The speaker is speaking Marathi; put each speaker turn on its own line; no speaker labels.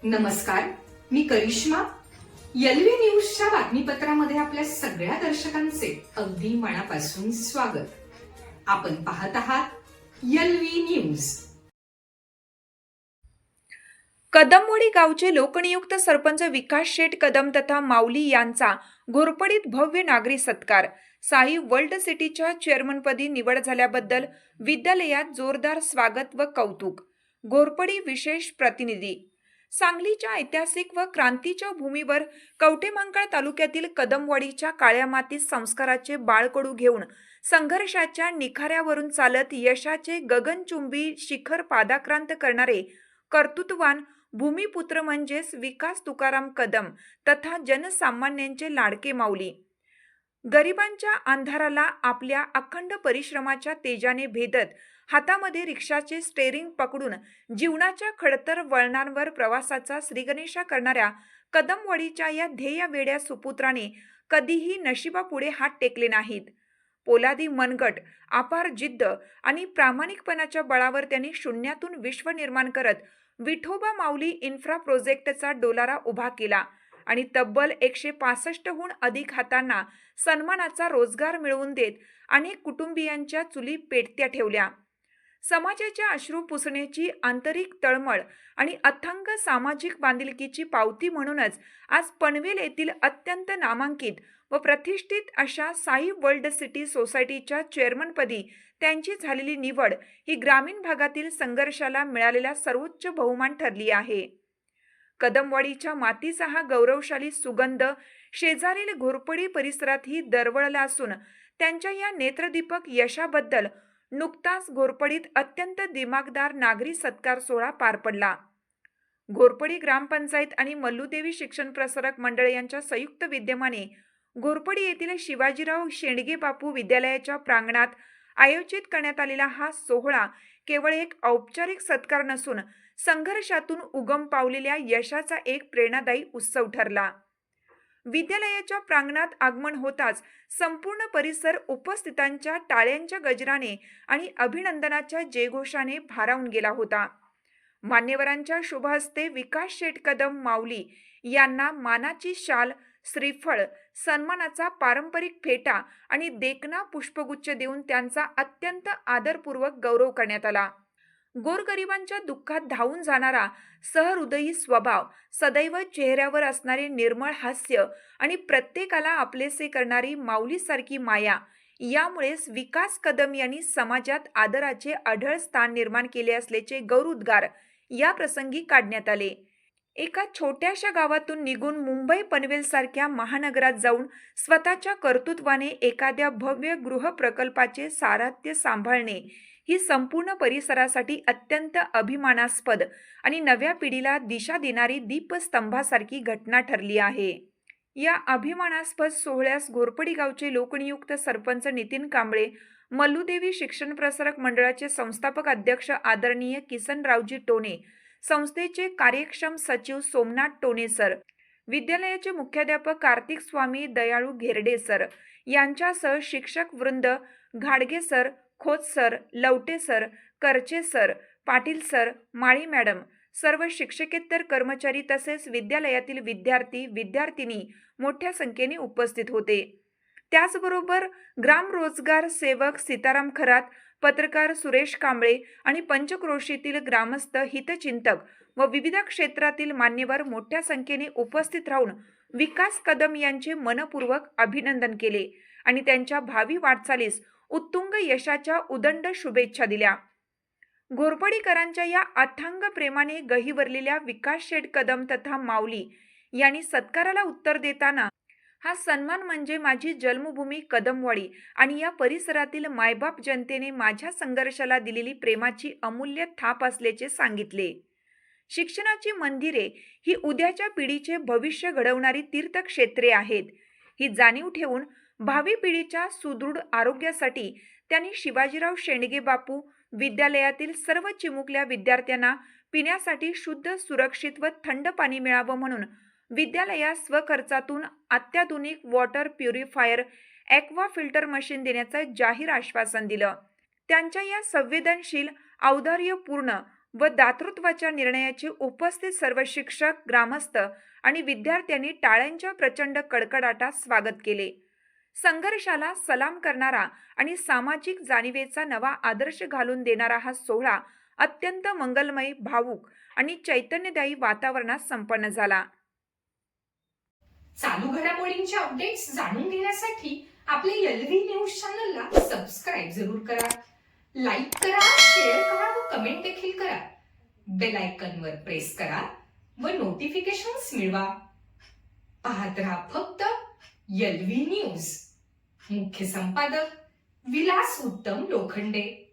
नमस्कार, मी करिश्मा. एलव्ही न्यूजच्या बातमीपत्रामध्ये आपल्या सगळ्या दर्शकांचे अगदी मनापासून स्वागत. आपण पाहत आहात एलव्ही न्यूज.
कदमवाडी गावचे लोकनियुक्त सरपंच विकास शेठ कदम तथा माऊली यांचा घोरपडीत भव्य नागरी सत्कार. साई वर्ल्ड सिटीच्या चेअरमनपदी निवड झाल्याबद्दल विद्यालयात जोरदार स्वागत व कौतुक. घोरपडी विशेष प्रतिनिधी. सांगलीच्या ऐतिहासिक व क्रांतीच्या भूमीवर कवठेमहांकाळ तालुक्यातील कदमवाडीच्या काळ्या मातीत संस्काराचे बाळकडू घेऊन संघर्षाच्या निखाऱ्यावरून चालत यशाचे गगनचुंबी शिखर पादाक्रांत करणारे कर्तृत्ववान भूमिपुत्र म्हणजेच विकास तुकाराम कदम तथा जनसामान्यांचे लाडके माऊली. गरिबांच्या अंधाराला आपल्या अखंड परिश्रमाच्या तेजाने भेदत हातामध्ये रिक्षाचे स्टेरिंग पकडून जीवनाच्या खडतर वळणांवर प्रवासाचा श्रीगणेशा करणाऱ्या कदमवाडीच्या या ध्येय वेड्या सुपुत्राने कधीही नशिबापुढे हात टेकले नाहीत. पोलादी मनगट, अपार जिद्द आणि प्रामाणिकपणाच्या बळावर त्यांनी शून्यातून विश्व निर्माण करत विठोबा माऊली इन्फ्रा प्रोजेक्टचा डोलारा उभा केला आणि तब्बल 165हून अधिक हातांना सन्मानाचा रोजगार मिळवून देत अनेक कुटुंबियांच्या चुली पेटत्या ठेवल्या. समाजाच्या अश्रू पुसण्याची आंतरिक तळमळ आणि अथंग सामाजिक बांधिलकीची पावती म्हणूनच आज पनवेल येथील अत्यंत नामांकित व प्रतिष्ठित अशा साई वर्ल्ड सिटी सोसायटीच्या चेअरमनपदी त्यांची झालेली निवड ही ग्रामीण भागातील संघर्षाला मिळालेला सर्वोच्च बहुमान ठरली आहे. कदमवाडीच्या मातीचा हा गौरवशाली सुगंध शेजारील घोरपडी परिसरातही दरवळला असून त्यांच्या या नेत्रदीपक यशाबद्दल नुकताच घोरपडीत अत्यंत दिमागदार नागरी सत्कार सोहळा पार पडला. घोरपडी ग्रामपंचायत आणि मल्लूदेवी शिक्षण प्रसारक मंडळ यांच्या संयुक्त विद्यमाने घोरपडी येथील शिवाजीराव शेंडगे बापू विद्यालयाच्या प्रांगणात आयोजित करण्यात आलेला हा सोहळा केवळ एक औपचारिक सत्कार नसून संघर्षातून उगम पावलेल्या यशाचा एक प्रेरणादायी उत्सव ठरला. विद्यालयाच्या प्रांगणात आगमन होताच संपूर्ण परिसर उपस्थितांच्या टाळ्यांच्या गजराने आणि अभिनंदनाच्या जयघोषाने भारावून गेला होता. मान्यवरांच्या शुभ हस्ते विकास शेठ कदम माऊली यांना मानाची शाल, श्रीफळ, सन्मानाचा पारंपरिक फेटा आणि देखना पुष्पगुच्छ देऊन त्यांचा अत्यंत आदरपूर्वक गौरव करण्यात आला. गोरगरिबांच्या दुःखात धावून जाणारा सहृदयी स्वभाव, सदैव चेहऱ्यावर असणारे निर्मळ हास्य आणि प्रत्येकाला आपलेसे करणारी माऊलीसारखी माया यामुळेच विकास कदम यांनी समाजात आदराचे अढळ स्थान निर्माण केले असल्याचे गौरवोद्गार या प्रसंगी काढण्यात आले. एका छोट्याशा गावातून निघून मुंबई पनवेल सारख्या महानगरात जाऊन स्वतःच्या कर्तृत्वाने एखाद्या भव्य गृह प्रकल्पाचे सारथ्य सांभाळणे ही संपूर्ण परिसरासाठी अत्यंत अभिमानास्पद आणि नव्या पिढीला दिशा देणारी दीपस्तंभासारखी घटना ठरली आहे. या अभिमानास्पद सोहळ्यास घोरपडी गावचे लोकनियुक्त सरपंच नितीन कांबळे, मल्लूदेवी शिक्षण प्रसारक मंडळाचे संस्थापक अध्यक्ष आदरणीय किसनरावजी टोने, संस्थेचे कार्यक्षम सचिव सोमनाथ टोने सर, विद्यालयाचे मुख्याध्यापक कार्तिक स्वामी दयाळू घेरडे सर यांच्यासह शिक्षक वृंद घाडगे sir, Khot sir, Lavate sir, करचे सर, पाटील सर, माळी मॅडम, सर्व शिक्षकेतर कर्मचारी तसेच विद्यालयातील विद्यार्थी विद्यार्थिनी मोठ्या संख्येने उपस्थित होते. त्याचबरोबर ग्राम रोजगार सेवक सीताराम खरात, पत्रकार सुरेश कांबळे आणि पंचक्रोशीतील ग्रामस्थ, हितचिंतक व विविध क्षेत्रातील मान्यवर मोठ्या संख्येने उपस्थित राहून विकास कदम यांचे मनपूर्वक अभिनंदन केले आणि त्यांच्या भावी वाटचालीस उत्तुंग यशाच्या उदंड शुभेच्छा दिल्या. घोरपडीकरांच्या या अथांग प्रेमाने गहिवरलेल्या विकास शेठ कदम तथा माऊली यांनी सत्काराला उत्तर देताना, हा सन्मान म्हणजे माझी जन्मभूमी कदमवाडी आणि या परिसरातील मायबाप जनतेने माझ्या संघर्षाला दिलेली प्रेमाची अमूल्य थाप असल्याचे सांगितले. शिक्षणाची मंदिरे ही उद्याच्या पिढीचे भविष्य घडवणारी तीर्थक्षेत्रे आहेत. ही जाणीव ठेवून भावी पिढीच्या सुदृढ आरोग्यासाठी त्यांनी शिवाजीराव शेंडगे बापू विद्यालयातील सर्व चिमुकल्या विद्यार्थ्यांना पिण्यासाठी शुद्ध, सुरक्षित व थंड पाणी मिळावं म्हणून विद्यालयात स्वखर्चातून अत्याधुनिक water purifier aqua filter machine देण्याचं जाहीर आश्वासन दिलं. त्यांच्या या संवेदनशील, औदार्यपूर्ण व दातृत्वाच्या निर्णयाची उपस्थित सर्व शिक्षक, ग्रामस्थ आणि विद्यार्थ्यांनी टाळ्यांच्या प्रचंड कडकडाटात स्वागत केले. संघर्षाला सलाम करणारा आणि सामाजिक जाणीवेचा नवा आदर्श घालून देणारा हा सोहळा अत्यंत मंगलमय, भावुक आणि चैतन्यदायी वातावरणात संपन्न झाला.
चालू घडामोडींचे अपडेट्स जाणून घेण्यासाठी आपल्या एलव्ही न्यूज चॅनलला सबस्क्राईब जरूर करा. लाईक करा, शेअर करा व कमेंट देखील करा. बेल आयकॉनवर प्रेस करा व नोटिफिकेशन्स मिळवा. पाहत रहा फक्त एलव्ही न्यूज. मुख्य संपादक विलास उत्तम लोखंडे.